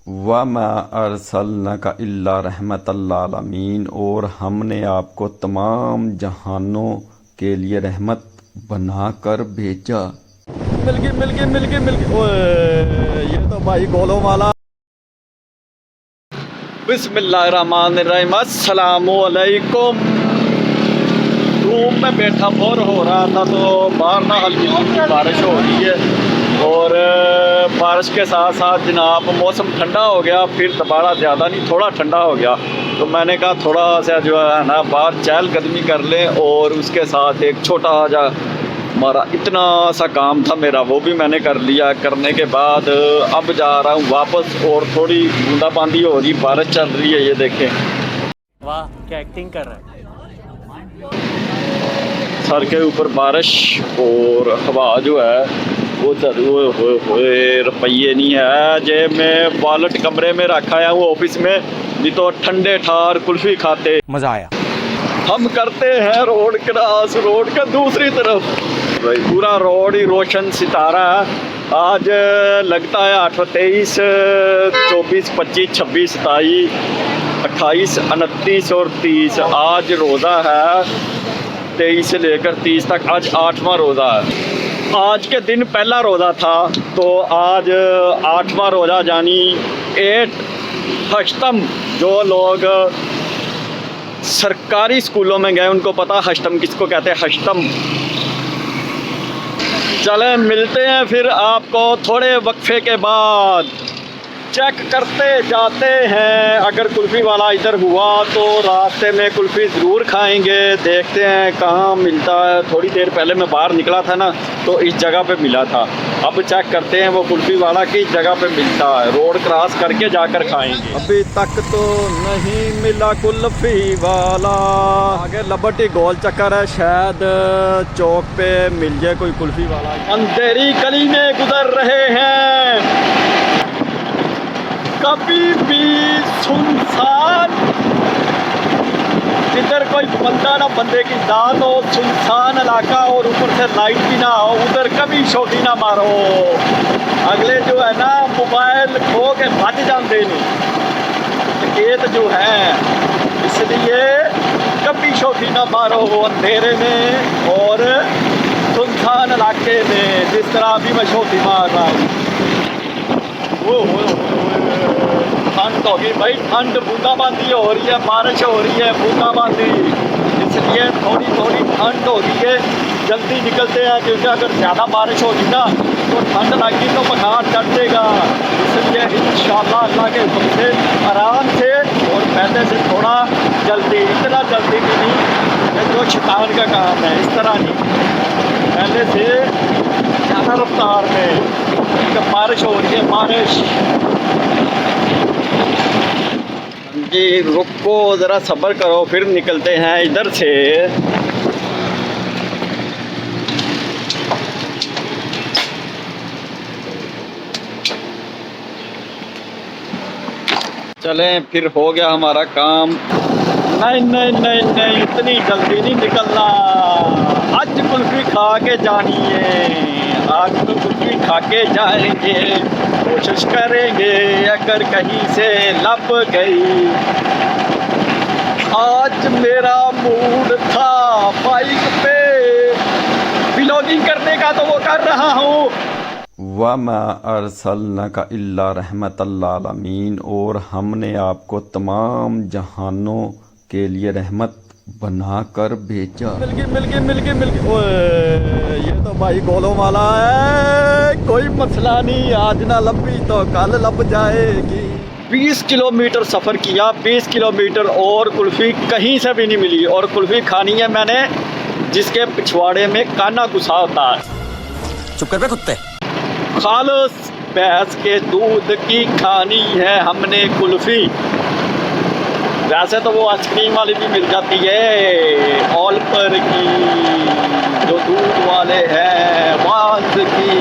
वमा अर्सलनाका इल्ला रहमतल आलमीन, और हमने आपको तमाम जहानों के लिए रहमत बनाकर भेजा। मिल गई ओए, ये तो भाई गोलों वाला। बिस्मिल्लाहिर्रहमानिर्रहीम, अस्सलामु अलैकुम। रूम में बैठा बोर हो रहा था तो बाहर ना हल्की हल्की बारिश हो रही है, और बारिश के साथ साथ जनाब मौसम ठंडा हो गया। फिर दोबारा ज़्यादा नहीं, थोड़ा ठंडा हो गया, तो मैंने कहा थोड़ा सा जो है ना बाहर चहलकदमी कर लें, और उसके साथ एक छोटा जा हमारा इतना सा काम था मेरा, वो भी मैंने कर लिया। करने के बाद अब जा रहा हूँ वापस, और थोड़ी बूंदाबांदी हो रही, बारिश चल रही है, ये देखें। वाह क्या एक्टिंग कर रहा है। सर के ऊपर बारिश और हवा जो है वो चल हुए रुपये नहीं है जेब में, वॉलेट कमरे में रखा है वो ऑफिस में, नहीं तो ठंडे ठार कुल्फी खाते। मजा आया। हम करते हैं रोड क्रॉस, रोड का दूसरी तरफ भाई पूरा रोड ही रोशन सितारा है। आज लगता है 8, 23, 24, 25, 26, 27, 28, 29 और 30 आज रोज़ा है। 23 से लेकर 30 तक आज 8वां रोज़ा है। आज के दिन पहला रोज़ा था, तो आज 8वां रोज़ा यानी 8 हश्तम। जो लोग सरकारी स्कूलों में गए उनको पता हश्तम किसको कहते हैं, हश्तम। चलें मिलते हैं फिर आपको थोड़े वक्फे के बाद। चेक करते जाते हैं, अगर कुल्फ़ी वाला इधर हुआ तो रास्ते में कुल्फ़ी ज़रूर खाएंगे। देखते हैं कहाँ मिलता है। थोड़ी देर पहले मैं बाहर निकला था ना, तो इस जगह पे मिला था। अब चेक करते हैं वो कुल्फ़ी वाला किस जगह पे मिलता है, रोड क्रॉस करके जाकर खाएंगे। अभी तक तो नहीं मिला कुल्फ़ी वाला, आगे लबटी गोल चक्कर है, शायद चौक पे मिल जाए कोई कुल्फ़ी वाला। अंधेरी गली में गुजर रहे हैं, कभी भी सुनसान, इधर कोई बंदा ना बंदे की दात हो, सुनसान इलाका और ऊपर से लाइट भी ना हो, उधर कभी शोटी ना मारो। अगले जो है ना मोबाइल खो के भज जाते नहीं, खेत जो है, इसलिए कभी शोटी ना मारो अंधेरे में और सुनसान इलाके में, जिस तरह अभी मैं शोटी मार रहा हूँ। ठंड होगी भाई, ठंड, बूंदाबांदी हो रही है, बारिश हो रही है, बूंदाबांदी, इसलिए थोड़ी थोड़ी ठंड हो रही है। जल्दी निकलते हैं, क्योंकि अगर ज़्यादा बारिश होगी ना तो ठंड लगी तो बुखार चढ़ जाएगा। इसलिए इंशाअल्लाह अल्लाह के हुक्म से आराम से और पहले से थोड़ा जल्दी, इतना जल्दी भी नहीं जो शैतान का काम है, इस तरह नहीं, पहले से ज़्यादा रफ्तार में। बारिश हो रही है, बारिश। जी रुको ज़रा सब्र करो, फिर निकलते हैं इधर से। चलें फिर, हो गया हमारा काम। नहीं नहीं नहीं नहीं, इतनी जल्दी नहीं निकलना। आज कुल्फी खा के जानी है, आज तो कुल्फी खा के जाएंगे, कोशिश करेंगे अगर कहीं से लब गई। आज मेरा मूड था बाइक पे व्लॉगिंग करने का, तो वो कर रहा हूँ। वमा अर्सलनाका इल्ला रहमतल आलमीन, और हमने आपको तमाम जहानों के लिए रहमत बनाकर भेजा। मिल गई ओए, ये तो भाई गोलों वाला है। कोई मसला नहीं, आज ना लंबी तो कल लब जाएगी। 20 किलोमीटर सफ़र किया, 20 किलोमीटर, और कुल्फ़ी कहीं से भी नहीं मिली। और कुल्फ़ी खानी है मैंने जिसके पिछवाड़े में काना घुसा होता है। चुप कर बे कुत्ते। खालस भैंस के दूध की खानी है हमने कुल्फ़ी। वैसे तो वो आइसक्रीम वाली भी मिल जाती है, ऑल पर की, जो दूध वाले हैं, वाज की,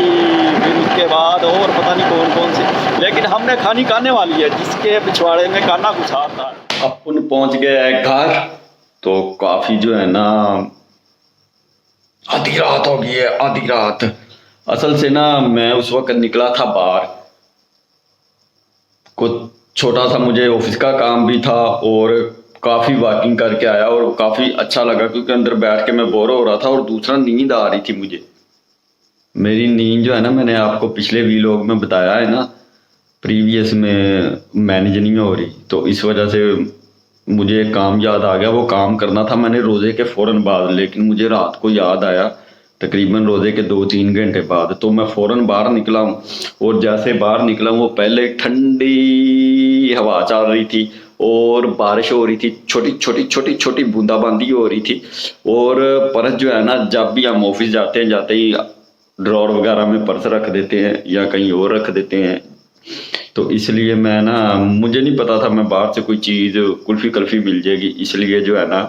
फिर उसके बाद और पता नहीं कौन कौन सी, लेकिन हमने खानी काने वाली है जिसके पिछवाड़े में काना घुसाता है। अपन पहुंच गए घर, तो काफ़ी जो है ना आधी रात हो गई है, आधी रात। असल से ना मैं उस वक्त निकला था बाहर, कुछ छोटा सा मुझे ऑफिस का काम भी था और काफ़ी वॉकिंग करके आया और काफ़ी अच्छा लगा क्योंकि अंदर बैठ के मैं बोर हो रहा था और दूसरा नींद आ रही थी मुझे। मेरी नींद जो है ना, मैंने आपको पिछले वीलॉग में बताया है ना, प्रीवियस में मैनेज नहीं हो रही, तो इस वजह से मुझे एक काम याद आ गया। वो काम करना था मैंने रोज़े के फ़ौरन बाद, लेकिन मुझे रात को याद आया तकरीबन रोज़े के 2-3 घंटे बाद, तो मैं फ़ौरन बाहर निकला हूँ। और जैसे बाहर निकला हूँ वो पहले ठंडी हवा चल रही थी और बारिश हो रही थी, छोटी छोटी छोटी छोटी बूंदाबांदी हो रही थी। और पर्स जो है ना, जब भी हम ऑफिस जाते हैं, जाते ही ड्रॉर वगैरह में पर्स रख देते हैं या कहीं और रख देते हैं, तो इसलिए मैं ना, मुझे नहीं पता था मैं बाहर से कोई चीज़ कुल्फ़ी कल्फ़ी मिल जाएगी, इसलिए जो है ना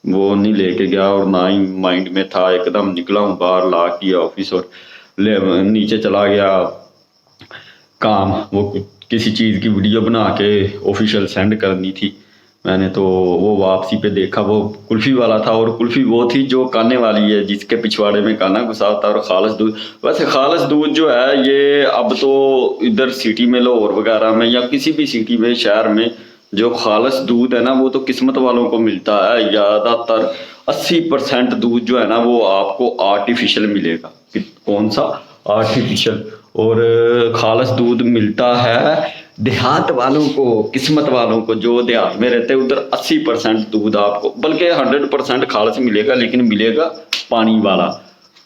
वो नहीं लेके गया और ना ही माइंड में था। एकदम निकला हूँ बाहर, ला किया ऑफिस और नीचे चला गया काम, वो किसी चीज़ की वीडियो बना के ऑफिशियल सेंड करनी थी मैंने, तो वो वापसी पे देखा वो कुल्फ़ी वाला था। और कुल्फ़ी वो थी जो काने वाली है, जिसके पिछवाड़े में काना घुसा होता है, और खालिस दूध। वैसे खालिस दूध जो है ये अब तो इधर सिटी में, लाहौर वगैरह में या किसी भी सिटी में, शहर में, जो खालिस दूध है ना वो तो किस्मत वालों को मिलता है। ज़्यादातर 80% दूध जो है ना वो आपको आर्टिफिशियल मिलेगा। कौन सा आर्टिफिशियल? और खालिस दूध मिलता है देहात वालों को, किस्मत वालों को, जो देहात में रहते हैं उधर 80% दूध आपको, बल्कि 100% खालिस मिलेगा, लेकिन मिलेगा पानी वाला।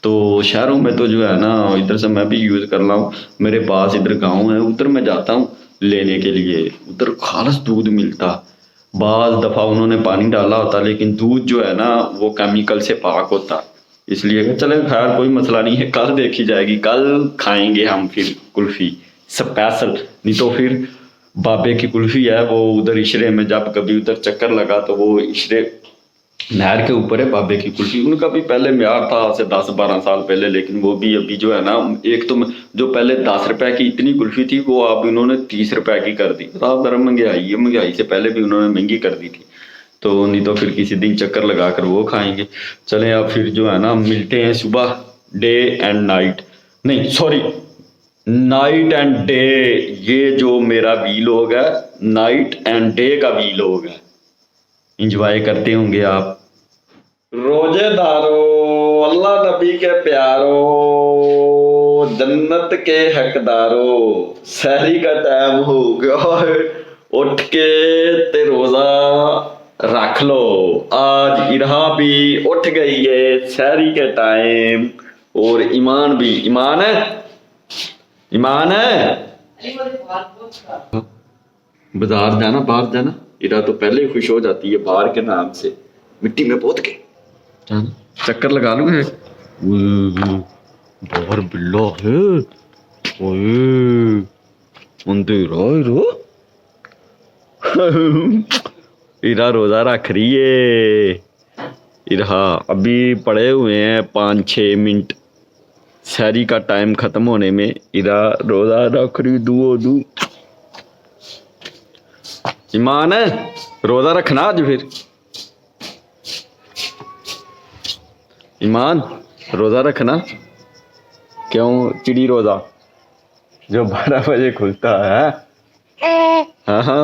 तो शहरों में तो जो है ना, इधर से मैं भी यूज़ कर रहा हूँ, मेरे पास इधर गांव है, उधर मैं जाता हूँ लेने के लिए, उधर खालिस दूध मिलता। बाज़ दफ़ा उन्होंने पानी डाला होता, लेकिन दूध जो है ना वो केमिकल से पाक होता। इसलिए चले खैर कोई मसला नहीं है, कल देखी जाएगी, कल खाएंगे हम फिर कुल्फ़ी स्पेशल। नहीं तो फिर बाबे की कुल्फ़ी है वो उधर इशरे में, जब कभी उधर चक्कर लगा तो वो इशरे नहर के ऊपर है बाबे की कुल्फ़ी। उनका भी पहले म्यार था आज से 10-12 साल पहले, लेकिन वो भी अभी जो है ना, एक तो जो पहले 10 रुपए की इतनी कुल्फ़ी थी वो अब इन्होंने 30 रुपए की कर दी। रात भर महंगाई है, महंगाई से पहले भी उन्होंने महंगी कर दी थी। तो नहीं तो फिर किसी दिन चक्कर लगा कर वो खाएंगे। चलें अब फिर जो है ना मिलते हैं सुबह, डे एंड नाइट, नहीं सॉरी नाइट एंड डे। ये जो मेरा वीलॉग है नाइट एंड डे का वीलॉग है, इंजॉय करते होंगे आप। रोजेदारों, अल्लाह नबी के प्यारो, जन्नत के हकदारों, सहरी का टाइम हो गया है, उठ के ते रोजा रख लो। आज इरहा भी उठ गई है सहरी के टाइम, और ईमान भी, ईमान है, ईमान है। बाजार जाना, बाहर जाना, इरा तो पहले ही खुश हो जाती है बाहर के नाम से, मिट्टी में पोत के जाना, चक्कर लगा लूंगे। बाहर बिल्ला है, ओए अंधेरा रो। इरा रोजा रख रही है, इरा अभी पड़े हुए हैं 5-6 मिनट सहरी का टाइम खत्म होने में। इरा रोजा रख रही दू। ईमान है, रोजा रखना आज फिर। ईमान रोजा रखना। क्यों? चिड़ी रोजा जो 12 बजे खुलता है। हाँ हाँ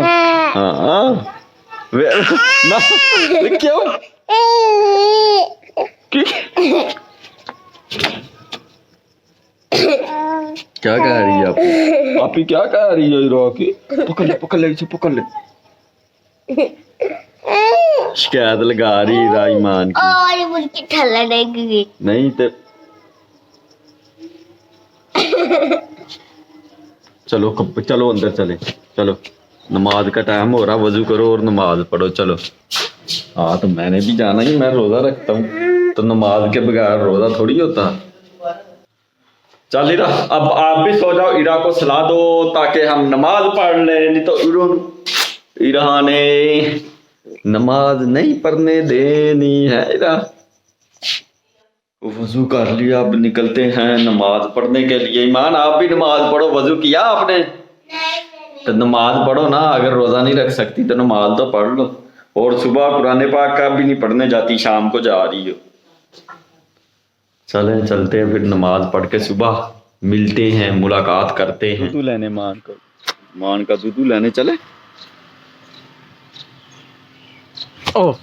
हाँ ना, क्यों क्या कह रही है आप ही क्या कह रही है? रोकी पकड़ ले, पकड़ ले, इसे पकड़ ले। शिकायत लगा रही ईमान की। और मुझे ठल्ला नहीं नहीं तो चलो चलो अंदर चले, चलो नमाज का टाइम हो रहा, वजू करो और नमाज पढ़ो। चलो हाँ, तो मैंने भी जाना ही, मैं रोजा रखता हूँ, तो नमाज के बगैर रोजा थोड़ी होता। चल इरा, अब आप भी सो जाओ, इरा को सुला दो ताकि हम नमाज पढ़ लें, नहीं तो इरा ने नमाज नहीं पढ़ने देनी है। इरा वजू कर लिया, अब निकलते हैं नमाज पढ़ने के लिए। ईमान आप भी नमाज पढ़ो, वजू किया आपने? तो नमाज पढ़ो ना, अगर रोजा नहीं रख सकती तो नमाज तो पढ़ लो। और सुबह कुरान पाक का भी नहीं पढ़ने जाती, शाम को जा रही हो। चलें चलते हैं फिर, नमाज पढ़ के सुबह मिलते हैं, मुलाकात करते हैं। तू लेने मान को मान का दूध लेने चले। ओ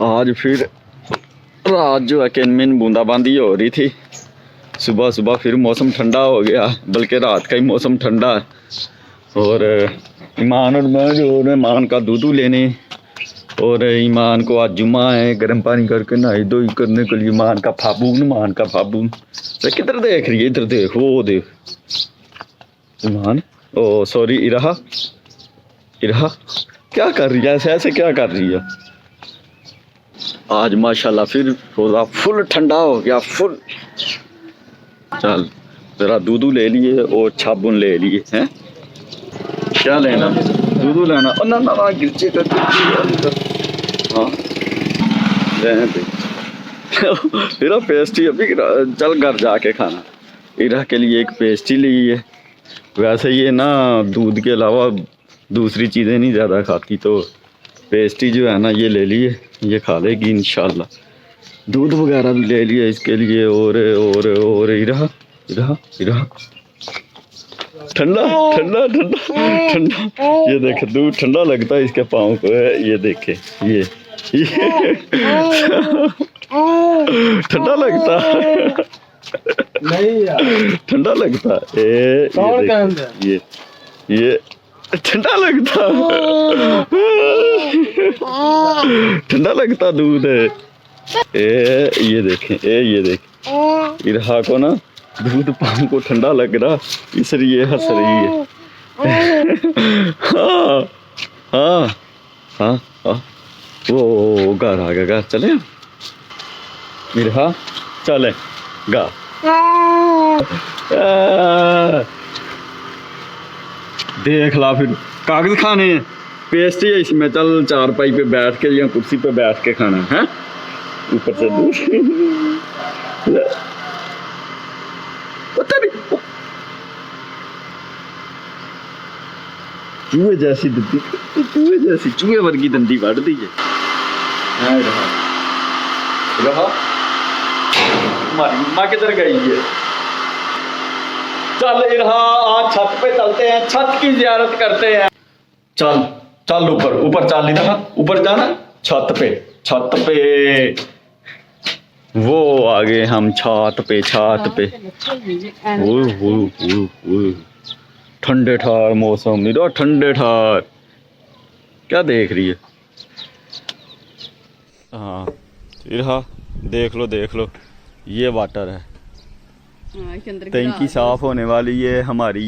आज फिर रात जो है किनमिन बूंदाबांदी हो रही थी, सुबह सुबह फिर मौसम ठंडा हो गया, बल्कि रात का ही मौसम ठंडा है। और ईमान और मैं जो है मान का दूध लेने, और ईमान को आज जुम्मा है, गर्म पानी करके नहाई धोई करने के लिए मान का फाबून, मान का फाबून। तो किधर देख रही है? इधर देख, वो देख ईमान। ओ सॉरी इरहा, इरहा क्या कर रही है? ऐसे ऐसे क्या कर रही है? आज माशाल्लाह फिर रोज़ा फुल ठंडा हो गया, फुल। चल जरा दूध ले लिए और साबुन ले लिए हैं। क्या लेना? दूध लेना? ना ना ना गिरचे कर, हाँ रहने दे। मेरा पेस्ट्री अभी चल घर जाके खाना। इरा के लिए एक पेस्ट्री ली है। वैसे ये ना दूध के अलावा दूसरी चीज़ें नहीं ज़्यादा खाती, तो पेस्ट्री जो है ना ये ले लिए, ये खा लेगी इंशाल्लाह। दूध वगैरह भी ले लिए इसके लिए। और इरा इरा इरा ठंडा ठंडा ठंडा ठंडा, ये देखे दूध ठंडा लगता है इसके पाँव को है, ये देखे ये ठंडा लगता नहीं यार, ठंडा लगता ये ठंडा लगता, ठंडा लगता दूध है। ये देखें, ये देख इरहा को ना दूध पान को ठंडा लग रहा, इसलिए हंस रही है। हाँ हाँ हाँ हाँ, वो घर आ गया, चले इरहा, चले गा। देख ला फिर कागज खाने हैं, पेस्ट्री है इसमें, चल चारपाई पे बैठ के या कुर्सी पे बैठ के खाना है, ऊपर से दूध। पता नहीं चूहे जैसी दंदी, चूहे जैसी, चूहे वर्गी दंदी बढ़ दी है। हमारी माँ किधर गई है? चल इरहा आज छत पे चलते हैं, छत की जियारत करते हैं। चल चल ऊपर ऊपर चल, इधर ऊपर जाना, छत पे, छत पे वो आगे हम छत पे, छत पे। वो ठंडे ठार मौसम, इधर ठंडे ठार। क्या देख रही है? हाँ इरहा देख लो, ये वाटर है, टंकी साफ होने वाली है हमारी।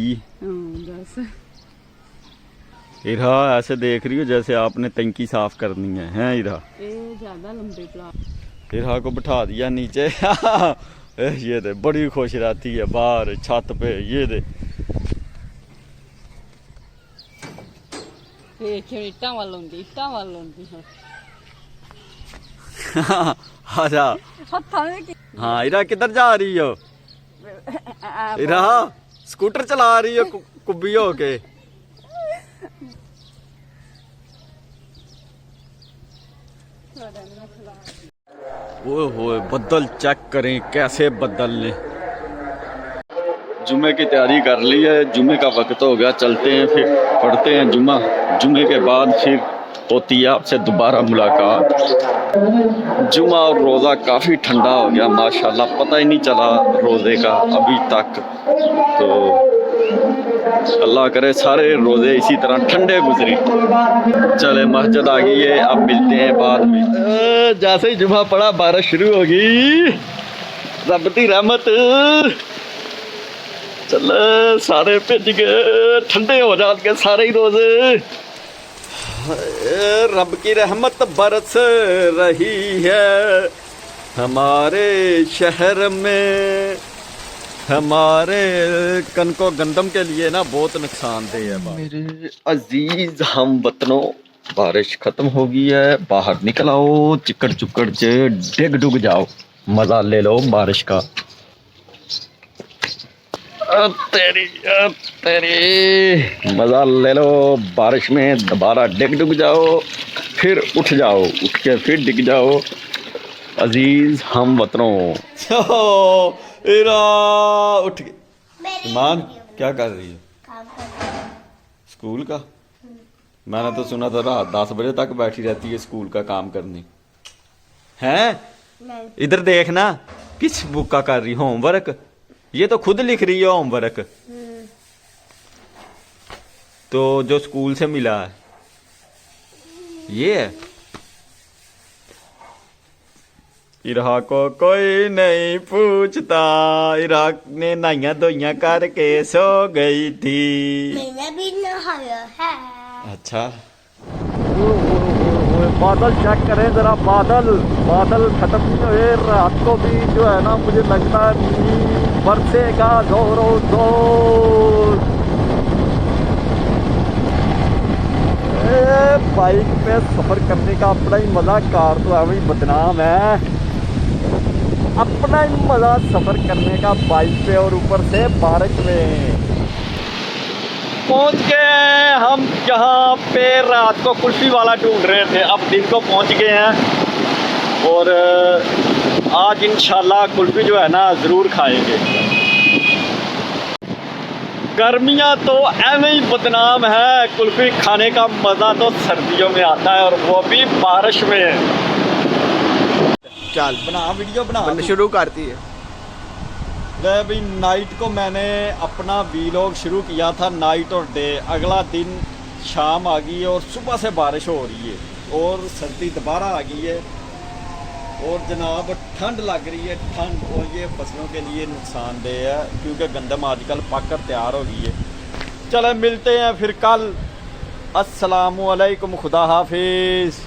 इरहा ऐसे देख रही हो जैसे आपने टंकी साफ करनी है, हैं इरहा? ज्यादा लंबे प्लाट। इरहा को बिठा दिया नीचे। ये दे बड़ी खुश रहती है बाहर छत पे, ये दे। इट्टा वाल होंदी, इट्टा वाल होंदी। आजा। हाँ इरा किधर जा रही हो? इरा स्कूटर चला रही हो कुब्बी होके। ओए बदल चेक करें कैसे बदल ने। जुम्मे की तैयारी कर ली है, जुम्मे का वक्त हो गया, चलते हैं फिर पढ़ते हैं जुम्मा। जुम्मे के बाद फिर होती है आपसे दोबारा मुलाकात। जुम्मा और रोज़ा काफ़ी ठंडा हो गया माशाल्लाह, पता ही नहीं चला रोज़े का अभी तक। तो अल्लाह करे सारे रोज़े इसी तरह ठंडे गुजरे। चले मस्जिद आ गई है, अब मिलते हैं बाद में। जैसे ही जुम्मा पड़ा बारिश शुरू होगी, रब दी रहमत। चल सारे भिज गए, ठंडे हो जाएंगे सारे ही रोज़े। रब की रहमत बरस रही है हमारे शहर में। हमारे कनको गंदम के लिए ना बहुत नुकसानदेह है। मेरे अजीज हम वतनों, बारिश खत्म हो गई है, बाहर निकल आओ, चिकड़ चुकड़ से डिग डुग जाओ, मजा ले लो बारिश का। तेरी मजा ले लो बारिश में, दोबारा डिग डुग जाओ, फिर उठ जाओ, उठ के फिर डिग जाओ। अजीज हम वतनों, इरा उठ गई। मेरी ईमान क्या कर रही है? काम कर रही हूँ। स्कूल का? मैंने तो सुना था रात 10 बजे तक बैठी रहती है स्कूल का काम करने। हैं? नहीं इधर देखना, किस बुक का कर रही होमवर्क? ये तो खुद लिख रही है होमवर्क। तो जो स्कूल से मिला है ये है। इरा को कोई नहीं पूछता, इरा ने नहाइया धोइया करके सो गई थी। मैंने भी नहाया है। अच्छा। बादल चेक करें जरा, बादल बादल खत्म नहीं हुए, रात को भी जो है ना मुझे लगता है बरसेगा जोरों जोर। बाइक पे सफर करने का अपना ही मजा, कार तो है वही बदनाम है। अपना ही मजा सफर करने का बाइक पे, और ऊपर से बारिश में। पहुंच गए हम जहाँ पे रात को कुल्फी वाला ढूंढ रहे थे, अब दिन को पहुंच गए हैं। और आज इंशाल्लाह कुल्फी जो है ना ज़रूर खाएंगे। गर्मियाँ तो ऐਵੇਂ ही बदनाम है, कुल्फी खाने का मज़ा तो सर्दियों में आता है, और वो भी बारिश में। चल बना वीडियो बना बंद शुरू करती है। ले भाई, नाइट को मैंने अपना वीलॉग शुरू किया था, नाइट और डे। अगला दिन शाम आ गई है और सुबह से बारिश हो रही है और सर्दी दोबारा आ गई है, और जनाब ठंड लग रही है। ठंड, और ये फसलों के लिए नुकसानदेह है क्योंकि गंदम आजकल पककर तैयार हो गई है। चलो मिलते हैं फिर कल। अस्सलामु अलैकुम, खुदा हाफिज़।